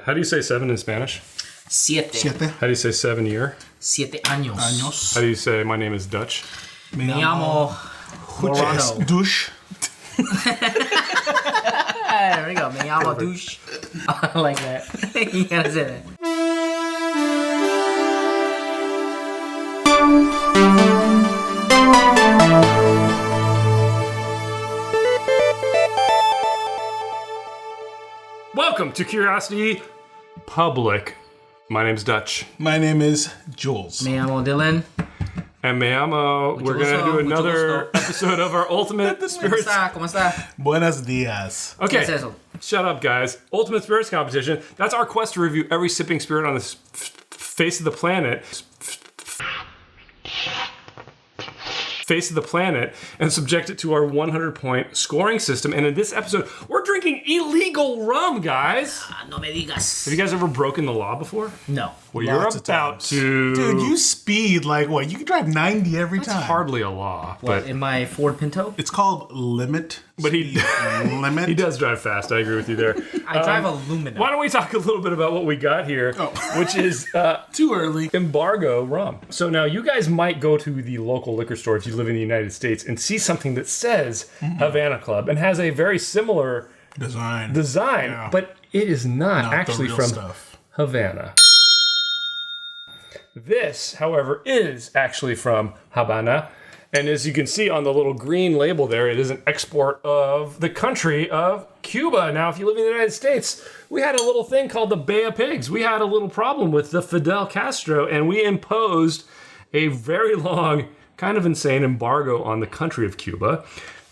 How do you say 7 in Spanish? Siete. How do you say 7 year? 7 años. How do you say my name is Dutch? Me llamo Morano. Douche. There we go. Me llamo douche. I like that. You gotta say that. Welcome to Curiosity Public. My name's Dutch. My name is Jules. Me llamo Dylan. And me llamo. We're going to do another episode of our Ultimate Spirits. ¿Cómo está? Buenos dias. Okay, ¿Qué es eso? shut up, guys. Ultimate Spirits Competition. That's our quest to review every sipping spirit on the face of the planet. Face of the planet and subject it to our 100-point scoring system. And in this episode, we're drinking illegal rum, guys. No me digas. Have you guys ever broken the law before? No. Well, you're Lots of about times. to. Dude, you speed like what? You can drive 90 every That's time. hardly a law, What, but in my Ford Pinto? It's called limit. But he- speed limit. he does drive fast. I agree with you there. I drive a Lumina. Why don't we talk a little bit about what we got here, which is Too early. embargo rum. So now you guys might go to the local liquor store if you live in the United States and see something that says Havana Club and has a very similar Design. design, but it is not Not actually the real from stuff. Havana. This, however, is actually from Havana. And as you can see on the little green label there, it is an export of the country of Cuba. Now, if you live in the United States, we had a little thing called the Bay of Pigs. We had a little problem with the Fidel Castro, and we imposed a very long, kind of insane embargo on the country of Cuba.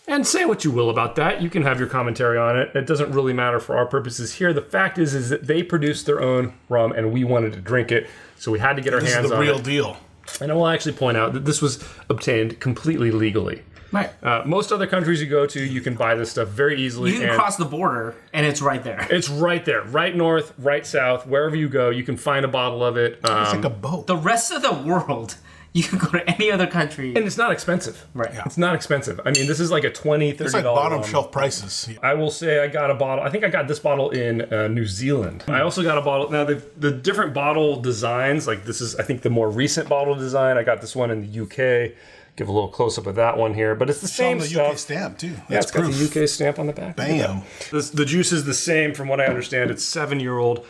And say what you will about that. You can have your commentary on it. It doesn't really matter for our purposes here. The fact is that they produced their own rum, and we wanted to drink it, so we had to get our This hands is the on real it. deal. And I will actually point out that this was obtained completely legally. Right. Most other countries you go to, you can buy this stuff very easily. You can and cross the border, and it's right there. it's right there, right north, right south, wherever you go, you can find a bottle of it. It's like a boat. The rest of the world, you can go to any other country. And it's not expensive. Right. Yeah. It's not expensive. I mean, this is like a $20, $30 It's like bottom rum. shelf prices. I will say I got a bottle. I think I got this bottle in New Zealand. I also got a bottle. Now, the different bottle designs, like this is, I think, the more recent bottle design. I got this one in the UK. Give a little close-up of that one here. But it's the same Show 'em the stuff. UK stamp, too. Yeah, That's it's got proof. the UK stamp on the back. Bam. The juice is the same from what I understand. It's 7-year-old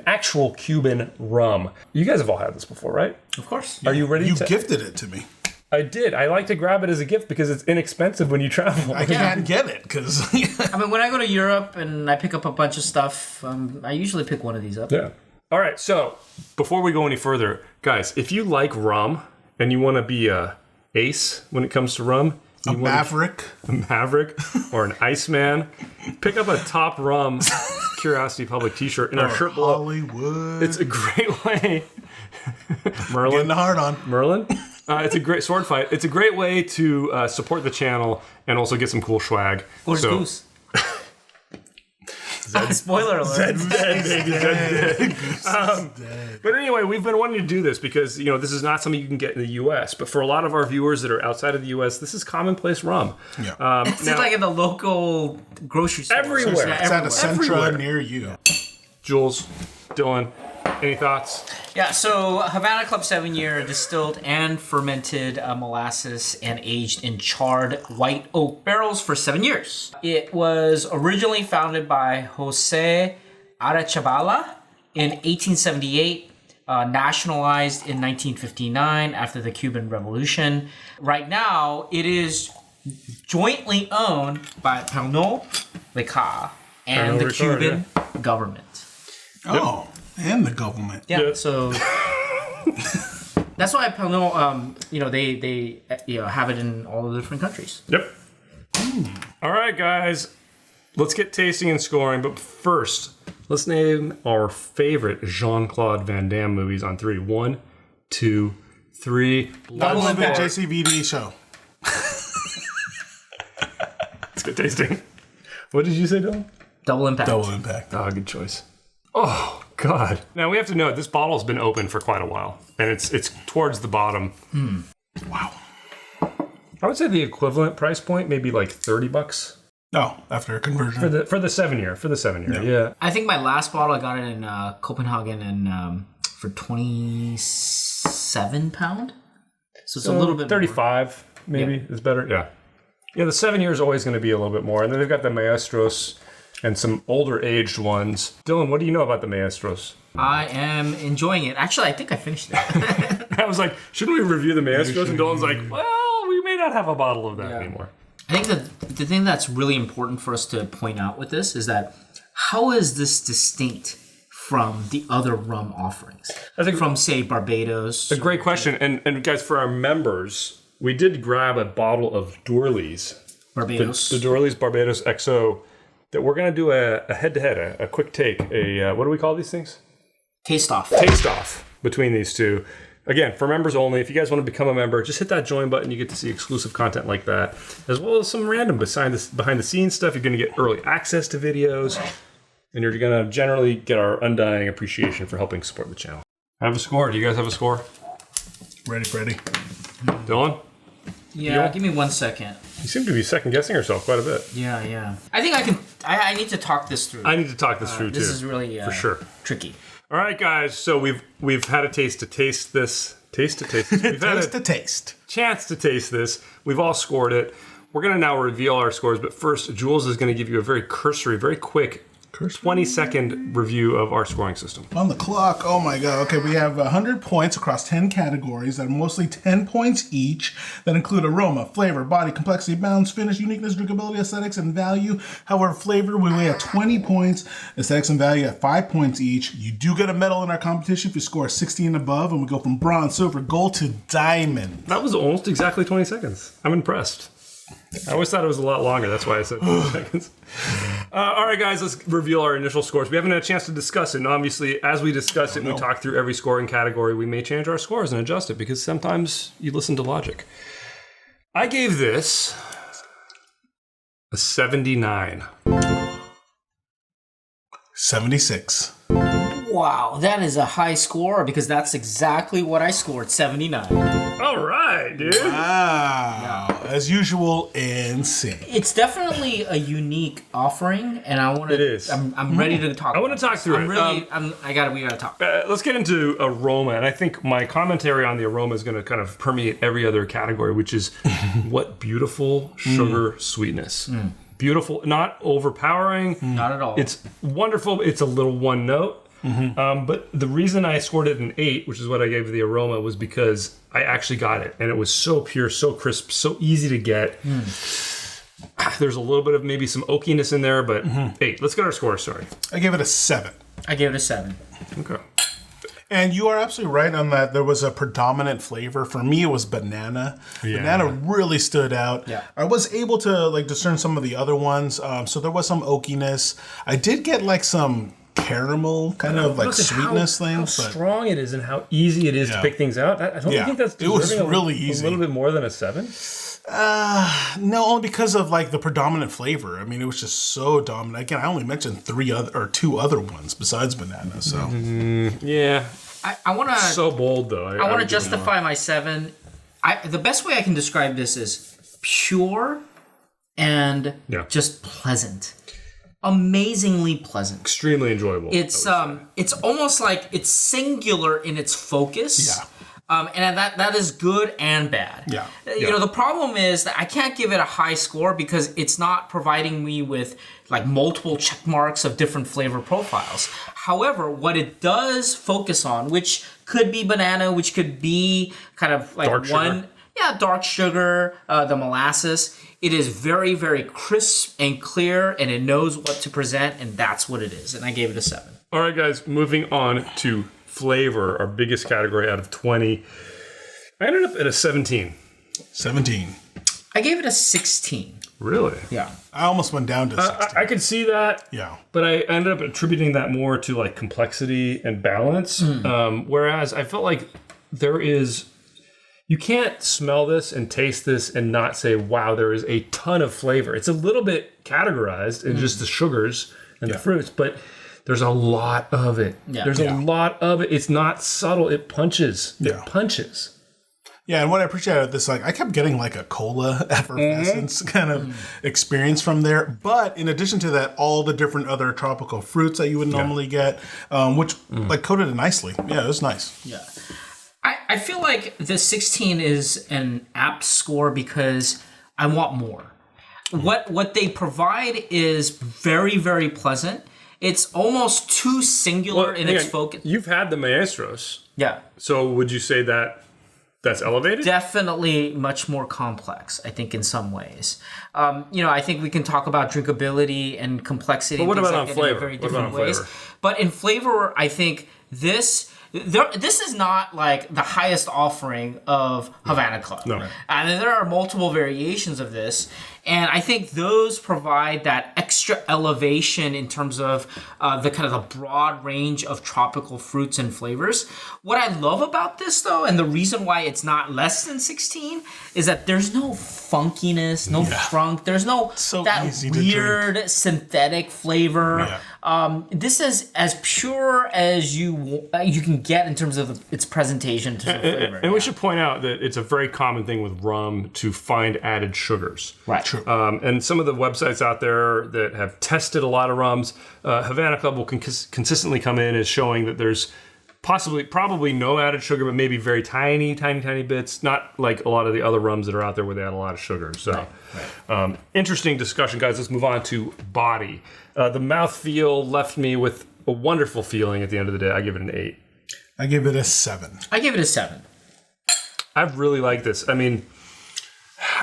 actual Cuban rum. You guys have all had this before, right? Of course. Are you ready You to... gifted it to me. I did. I like to grab it as a gift because it's inexpensive when you travel. I can't get it because I mean, when I go to Europe and I pick up a bunch of stuff, I usually pick one of these up. Yeah. All right. So before we go any further, guys, if you like rum and you want to be a ace when it comes to rum, a maverick. a maverick or an Iceman, pick up a Top Rum Curiosity Public t-shirt in our shirt below. Hollywood. It's a great way. Getting Merlin. the hard on. Merlin. It's a great sword fight. It's a great way to support the channel and also get some cool swag. Where's Goose? Spoiler alert. Zed's dead, baby. Zed's dead. But anyway, we've been wanting to do this because, this is not something you can get in the U.S. But for a lot of our viewers that are outside of the U.S., this is commonplace rum. Yeah. It's like in the local grocery store. Everywhere. Yeah, It's at a everywhere. Centra near you. Jules, Dylan, any thoughts? Yeah, so Havana Club 7-year distilled and fermented molasses and aged in charred white oak barrels for 7 years. It was originally founded by Jose Arechabala in 1878, nationalized in 1959 after the Cuban Revolution. Right now, it is jointly owned by Pernod Ricard and Pernod the Ricard, Cuban government. Oh, and the government. Yeah, Yeah. so that's why Pernod, they have it in all the different countries. Yep. All right, guys. Let's get tasting and scoring. But first, let's name our favorite Jean-Claude Van Damme movies on 3. 1, 2, 3. Double Love the Impact. JCVD show. Let's get tasting. What did you say, Dylan? Double impact. Double impact. Oh, good choice. Oh, God. Now, we have to note, this bottle's been open for quite a while. And it's towards the bottom. Wow. I would say the equivalent price point, maybe like $30. No, after a conversion. For the 7 year. Yeah. I think my last bottle, I got it in Copenhagen and for £27. So it's a little bit 35 maybe is better. Yeah. Yeah, the 7 year is always going to be a little bit more. And then they've got the Maestros and some older aged ones. Dylan, what do you know about the Maestros? I am enjoying it. Actually, I think I finished it. I was like, shouldn't we review the Maestros? And Dylan's like, well, we may not have a bottle of that anymore. I think the thing that's really important for us to point out with this is that how is this distinct from the other rum offerings? I think from, say, Barbados. A great question. And guys, for our members, we did grab a bottle of Dourly's. Barbados. The Dourly's Barbados XO that we're going to do a head-to-head, a quick take, what do we call these things? Taste off. Taste off between these two. Again, for members only. If you guys want to become a member, just hit that join button. You get to see exclusive content like that, as well as some random behind-the-scenes stuff. You're going to get early access to videos, and you're going to generally get our undying appreciation for helping support the channel. I have a score. Do you guys have a score? Ready. Dylan? Yeah, give me 1 second. You seem to be second-guessing yourself quite a bit. Yeah. I think I can... I need to talk this through. I need to talk this through, too. This is really... for sure. Tricky. All right, guys. So we've had a taste to taste this. Taste to taste this. We've had a taste. chance to taste this. We've all scored it. We're going to now reveal our scores. But first, Jules is going to give you a very cursory, very quick 20-second review of our scoring system. On the clock. Oh my god. Okay, we have 100 points across 10 categories that are mostly 10 points each that include aroma, flavor, body, complexity, balance, finish, uniqueness, drinkability, aesthetics, and value. However, flavor we weigh at 20 points, aesthetics and value at 5 points each. You do get a medal in our competition if you score 60 and above, and we go from bronze, silver, gold to diamond. That was almost exactly 20 seconds. I'm impressed. I always thought it was a lot longer. That's why I said 20 seconds. All right, guys, let's reveal our initial scores. We haven't had a chance to discuss it. And obviously, as we discuss it and we talk through every scoring category, we may change our scores and adjust it because sometimes you listen to logic. I gave this a 79. 76. Wow, that is a high score because that's exactly what I scored, 79. All right, dude. Wow. As usual, insane. It's definitely a unique offering, and I want to. It is. I'm ready to talk. I want to talk through it. We gotta talk. Let's get into aroma, and I think my commentary on the aroma is going to kind of permeate every other category, which is what beautiful sugar sweetness. Beautiful, not overpowering. Not at all. It's wonderful. It's a little one note. But the reason I scored it an 8, which is what I gave the aroma, was because I actually got it. And it was so pure, so crisp, so easy to get. There's a little bit of maybe some oakiness in there, but 8. Let's get our score, sorry. I gave it a 7. I gave it a 7. Okay. And you are absolutely right on that. There was a predominant flavor. For me, it was banana. Yeah. Banana really stood out. Yeah. I was able to discern some of the other ones. So there was some oakiness. I did get some caramel kind of sweetness things. How strong it is and how easy it is to pick things out. I don't think that's really easy. A little bit more than a 7. No, only because of the predominant flavor. I mean, it was just so dominant. Again, I only mentioned 2 other ones besides banana. So Yeah. I want to. So bold though. I want to justify my 7. The best way I can describe this is pure and just pleasant. Amazingly pleasant. Extremely enjoyable. It's almost like it's singular in its focus. Yeah. And that is good and bad. Yeah. You know, the problem is that I can't give it a high score because it's not providing me with multiple check marks of different flavor profiles. However, what it does focus on, which could be banana, which could be kind of dark sugar. Dark sugar, the molasses. It is very, very crisp and clear, and it knows what to present, and that's what it is. And I gave it a 7. All right, guys, moving on to flavor, our biggest category out of 20. I ended up at a 17. 17. I gave it a 16. Really? Yeah. I almost went down to 16. I could see that. Yeah. But I ended up attributing that more to complexity and balance. Whereas I felt like you can't smell this and taste this and not say, wow, there is a ton of flavor. It's a little bit categorized in just the sugars and the fruits, but there's a lot of it. Yeah. There's a lot of it. It's not subtle. It punches. Yeah. It punches. Yeah, and what I appreciate about this, like, I kept getting like a cola effervescence kind of experience from there. But in addition to that, all the different other tropical fruits that you would normally get, which like coated it nicely. Yeah, it was nice. Yeah. I feel like the 16 is an apt score because I want more. What they provide is very, very pleasant. It's almost too singular in its focus. You've had the Maestros. Yeah. So would you say that that's elevated? Definitely much more complex, I think, in some ways. I think we can talk about drinkability and complexity. But what about like on that flavor? In very What different about on ways. flavor? But in flavor, I think this is not like the highest offering of Havana Club. No. Right. And there are multiple variations of this. And I think those provide that extra elevation in terms of the kind of the broad range of tropical fruits and flavors. What I love about this, though, and the reason why it's not less than 16, is that there's no funkiness, no crunk. There's no that weird synthetic flavor. Yeah. This is as pure as you can get in terms of its presentation to the flavor. And we should point out that it's a very common thing with rum to find added sugars. Right. True. And some of the websites out there that have tested a lot of rums, Havana Club will consistently come in as showing that there's probably no added sugar, but maybe very tiny bits. Not like a lot of the other rums that are out there where they add a lot of sugar. So, interesting discussion, guys. Let's move on to body. The mouthfeel left me with a wonderful feeling at the end of the day. I give it an 8. I give it a 7. I give it a 7. I really like this. I mean,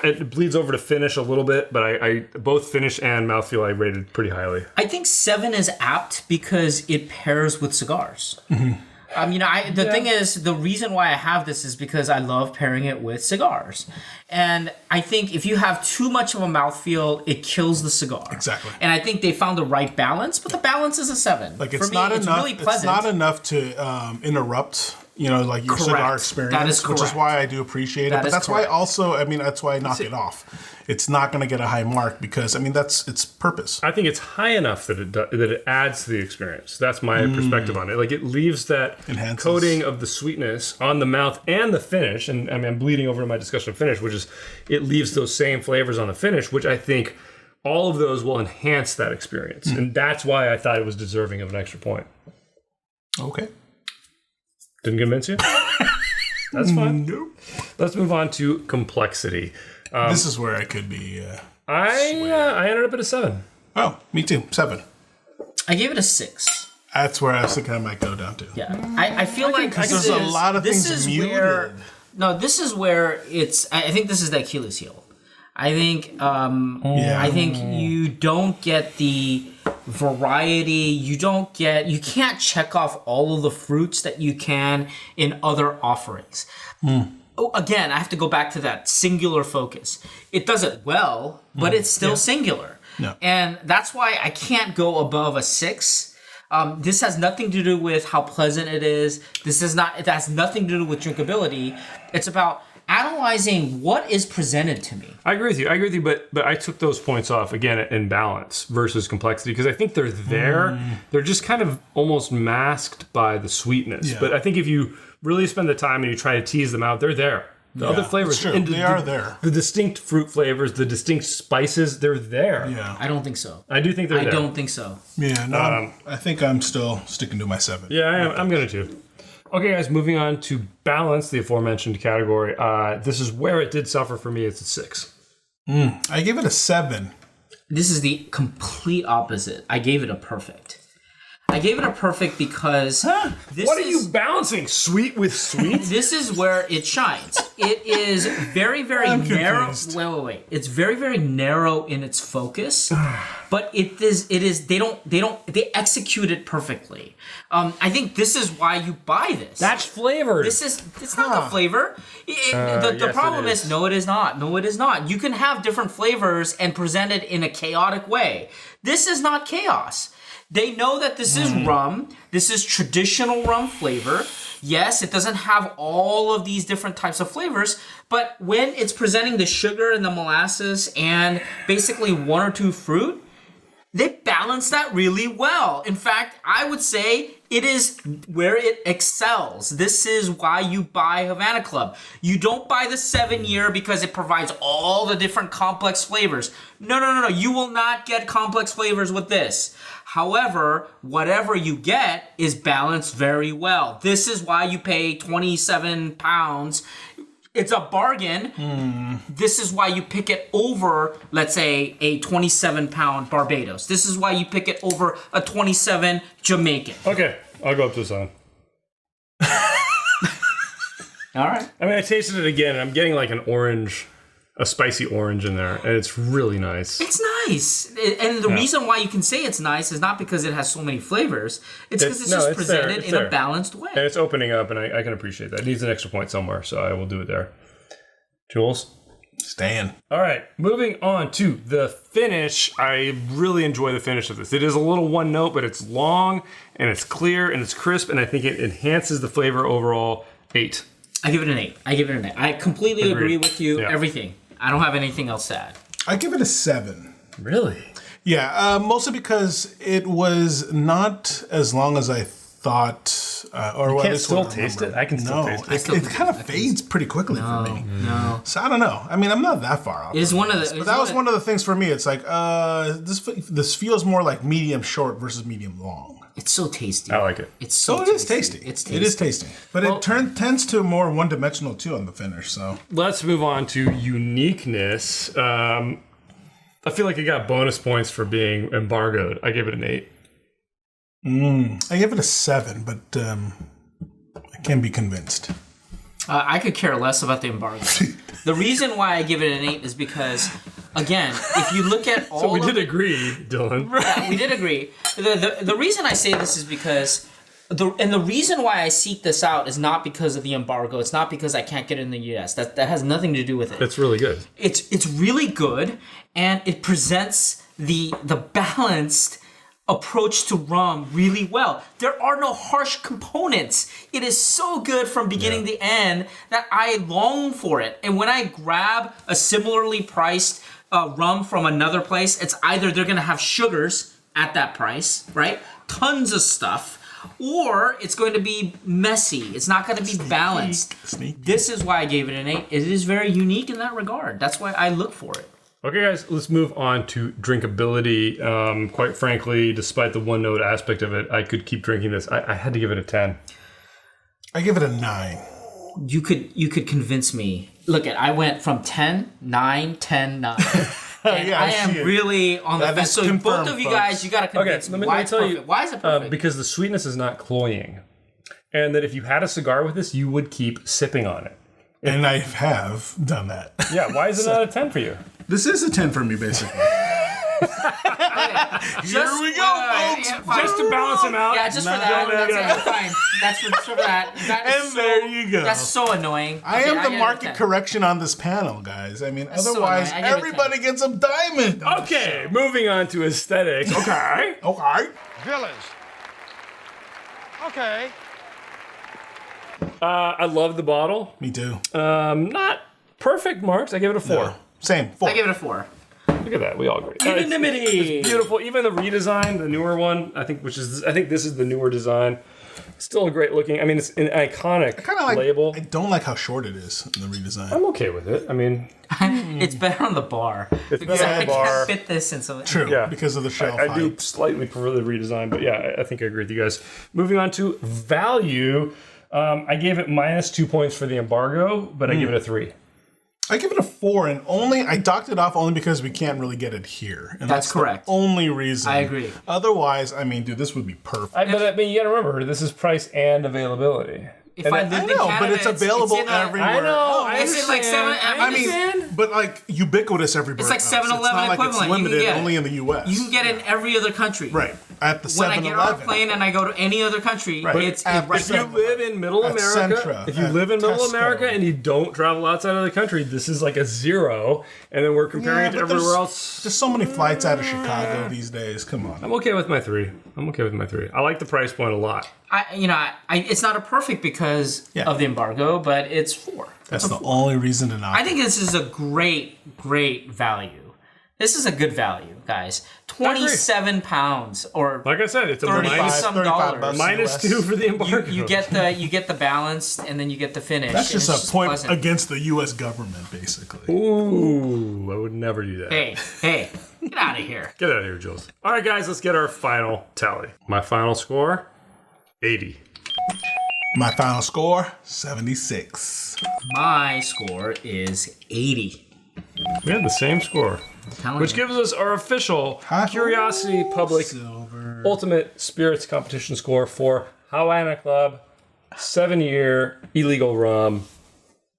it bleeds over to finish a little bit, but I both finish and mouthfeel I rated pretty highly. I think 7 is apt because it pairs with cigars. The thing is, the reason why I have this is because I love pairing it with cigars. And I think if you have too much of a mouthfeel, it kills the cigar. Exactly. And I think they found the right balance, but the balance is a 7. Like, For it's me, not it's enough. really pleasant. It's not enough to interrupt, like your cigar Correct. experience. That is which is correct. why I do appreciate it. That But is that's correct. why also, that's why I knock it off. It's not going to get a high mark because that's its purpose. I think it's high enough that it adds to the experience. That's my perspective on it. Like, it leaves that Enhances. coating of the sweetness on the mouth and the finish. And I mean, I'm bleeding over to my discussion of finish, which is it leaves those same flavors on the finish, which I think all of those will enhance that experience. And that's why I thought it was deserving of an extra point. Okay. Didn't convince you? That's fine. Nope. Let's move on to complexity. This is where I could be. I ended up at a 7. Oh, me too. 7. I gave it a 6. That's where I was thinking I might go down to. Yeah. I feel like Because there's a lot of things muted. This is where it's. I think this is the Achilles heel. I think. I think you don't get the variety. You can't check off all of the fruits that you can in other offerings. Oh, again, I have to go back to that singular focus. It does it well, but it's still singular. No. And that's why I can't go above a 6. This has nothing to do with how pleasant it is. It has nothing to do with drinkability. It's about analyzing what is presented to me. I agree with you, but I took those points off, again, in balance versus complexity, because I think they're there. They're just kind of almost masked by the sweetness. Yeah. But I think if you really spend the time and you try to tease them out, they're there. The other flavors, it's true. They are there. The distinct fruit flavors, the distinct spices, they're there. Yeah. I don't think so. I do think they're there. I don't think so. Yeah, no, I think I'm still sticking to my 7. Yeah, I am. I'm going to. Okay, guys, moving on to balance, the aforementioned category. This is where it did suffer for me. It's a 6. I give it a 7. This is the complete opposite. I gave it a perfect. I gave it a perfect because What are you balancing? Sweet with sweet? This is where it shines. It is very, very I'm narrow. confused. Wait. It's very, very narrow in its focus, but it is. They execute it perfectly. I think this is why you buy this. That's flavored. It's not the flavor. The yes, problem it is no, it is not. No, it is not. You can have different flavors and present it in a chaotic way. This is not chaos. They know that this is rum. This is traditional rum flavor. Yes, it doesn't have all of these different types of flavors, but when it's presenting the sugar and the molasses and basically one or two fruit, they balance that really well. In fact, I would say It is where it excels. This is why you buy Havana Club. You don't buy the 7-year because it provides all the different complex flavors. No. You will not get complex flavors with this. However, whatever you get is balanced very well. This is why you pay 27 pounds. It's a bargain. This is why you pick it over, let's say, a 27-pound Barbados. This is why you pick it over a 27 Jamaican. Okay, I'll go up to this one. All right. I mean, I tasted it again, and I'm getting like an orange, a spicy orange in there, and it's really nice. It's nice. And the reason why you can say it's nice is not because it has so many flavors. It's because it's just presented in a balanced way. And it's opening up, and I can appreciate that. It needs an extra point somewhere, so I will do it there. Jules? Staying. All right, moving on to the finish. I really enjoy the finish of this. It is a little one note, but it's long, and it's clear, and it's crisp, and I think it enhances the flavor overall. 8. I give it an 8. I completely agree with you. Yeah. Everything. I don't have anything else to add. I give it a 7. Really? Yeah, mostly because it was not as long as I thought. Or You can't still taste it? I can still taste it. It kind of fades pretty quickly for me. No. So I don't know. I mean, I'm not that far off. It is one of the. But that was one of the things for me. It's like this feels more like medium short versus medium long. It's so tasty. I like it. It's so. It is tasty. It's tasty. It is tasty. But it tends to more one dimensional too on the finish. So Let's move on to uniqueness. I feel like it got bonus points for being embargoed. I gave it an 8. I give it a 7, but I can be convinced. I could care less about the embargo. The reason why I give it an 8 is because, again, if you look at all. So we did agree, Dylan. Yeah, we did agree. The reason I say this is because. The reason why I seek this out is not because of the embargo. It's not because I can't get it in the U.S. That has nothing to do with it. It's really good. It's really good, and it presents the balanced approach to rum really well. There are no harsh components. It is so good from beginning to end that I long for it. And when I grab a similarly priced rum from another place, it's either they're going to have sugars at that price, right? Tons of stuff. Or it's going to be messy. It's not going to be balanced. Sneaky. This is why I gave it an 8. It is very unique in that regard. That's why I look for it. Okay, guys, let's move on to drinkability. Quite frankly, despite the one note aspect of it, I could keep drinking this. I had to give it a 10. I give it a 9. You could convince me. Look, I went from 10, 9, 10, 9. And Yeah, I am really on the fence. So both of you guys, you got to convince me. Why tell you. Why is it perfect? Because the sweetness is not cloying. And that if you had a cigar with this, you would keep sipping on it. And I have done that. Yeah, why is it not a 10 for you? This is a 10 for me, basically. Here we go, folks. Just to balance him out. Yeah, just for that. That's fine. That's for that. And there you go. That's so annoying. I am the market correction on this panel, guys. I mean, otherwise, everybody gets a diamond. Okay, moving on to aesthetics. Okay. Okay. Villains. Okay. I love the bottle. Me too. Not perfect marks. I give it a 4. No. Same. 4. I give it a 4. Look at that. We all agree. Unanimity. It's beautiful. Even the redesign, the newer one, I think this is the newer design. Still a great looking. I mean, it's an iconic label. I don't like how short it is in the redesign. I'm okay with it. I mean, it's better on the bar. It's better on the bar. I can't fit this in so. True. Yeah. Because of the shelf I do slightly prefer the redesign, but yeah, I think I agree with you guys. Moving on to value. I gave it -2 points for the embargo, but I give it a 3. I give it a 4, and I docked it off only because we can't really get it here. And that's correct. The only reason. I agree. Otherwise, I mean, dude, this would be perfect. But I mean, you gotta remember, this is price and availability. If I lived in Canada, but it's available everywhere. I know. It's in like 7. I mean, but like ubiquitous everywhere. It's like 7-Eleven it's not equivalent. Like it's limited you can get only in the U.S. You can get it in every other country. Right. At the 7-Eleven. When I get on a plane and I go to any other country, it's if you live in Middle America, and you don't travel outside of the country, this is like a 0, and then we're comparing it to everywhere else. There's so many flights out of Chicago these days. Come on. I'm okay with my 3. I like the price point a lot. It's not a perfect because of the embargo, but it's 4. That's the only reason to not. I think this is a great value. This is a good value, guys. 27 pounds, or Like I said, it's a 30 minus, some $35 dollars. minus $2 for the embargo. You get the balanced, and then you get the finish. That's and just it's a point pleasant. against the U.S. government, basically. Ooh, I would never do that. Hey, get out of here. Get out of here, Jules. All right, guys, let's get our final tally. My final score, 80. My final score, 76. My score is 80. We had the same score, Telling which you. gives us our official Hi- Curiosity Public Silver. Ultimate Spirits Competition score for Havana Club, 7-year illegal rum.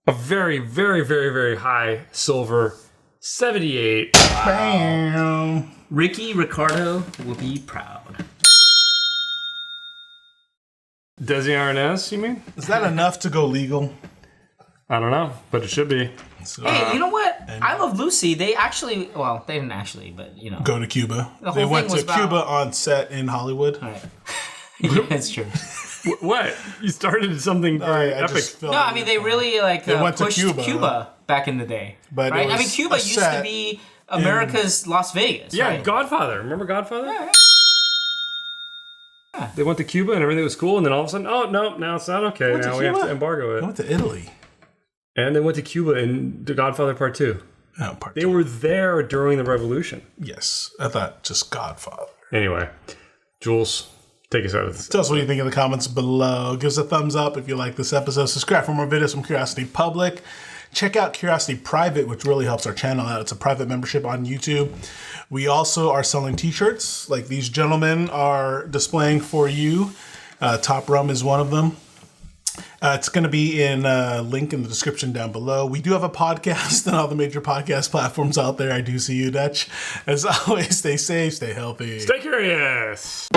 A very, very, very, very high silver, 78. Bam. Ricky Ricardo will be proud. Desi Arnaz, you mean? Is that enough to go legal? I don't know, but it should be. So, Hey, you know what? I Love Lucy. They actually, well, they didn't actually, but you know. go to Cuba. The They whole went thing to was Cuba on set in Hollywood. All right. Yeah, that's true. What? You started something very I epic. just felt No, I mean they really went to pushed Cuba. back in the day, But it right? I was mean, Cuba a used to set be America's Las Vegas. Yeah, right? Godfather. Remember Godfather? Yeah. They went to Cuba and everything was cool, and then all of a sudden, oh, no, now it's not okay. Went to Now we have Cuba? to embargo I it. went to Italy. And they went to Cuba in The Godfather Part 2. Oh, part They two. were there during the revolution. Yes, I thought just Godfather. Anyway, Jules, take us out of this. Tell us what you think in the comments below. Give us a thumbs up if you like this episode. Subscribe for more videos from Curiosity Public. Check out Curiosity Private, which really helps our channel out. It's a private membership on YouTube. We also are selling t-shirts like these gentlemen are displaying for you. Top Rum is one of them. It's going to be in a link in the description down below. We do have a podcast on all the major podcast platforms out there. I do see you, Dutch. As always, stay safe, stay healthy. Stay curious.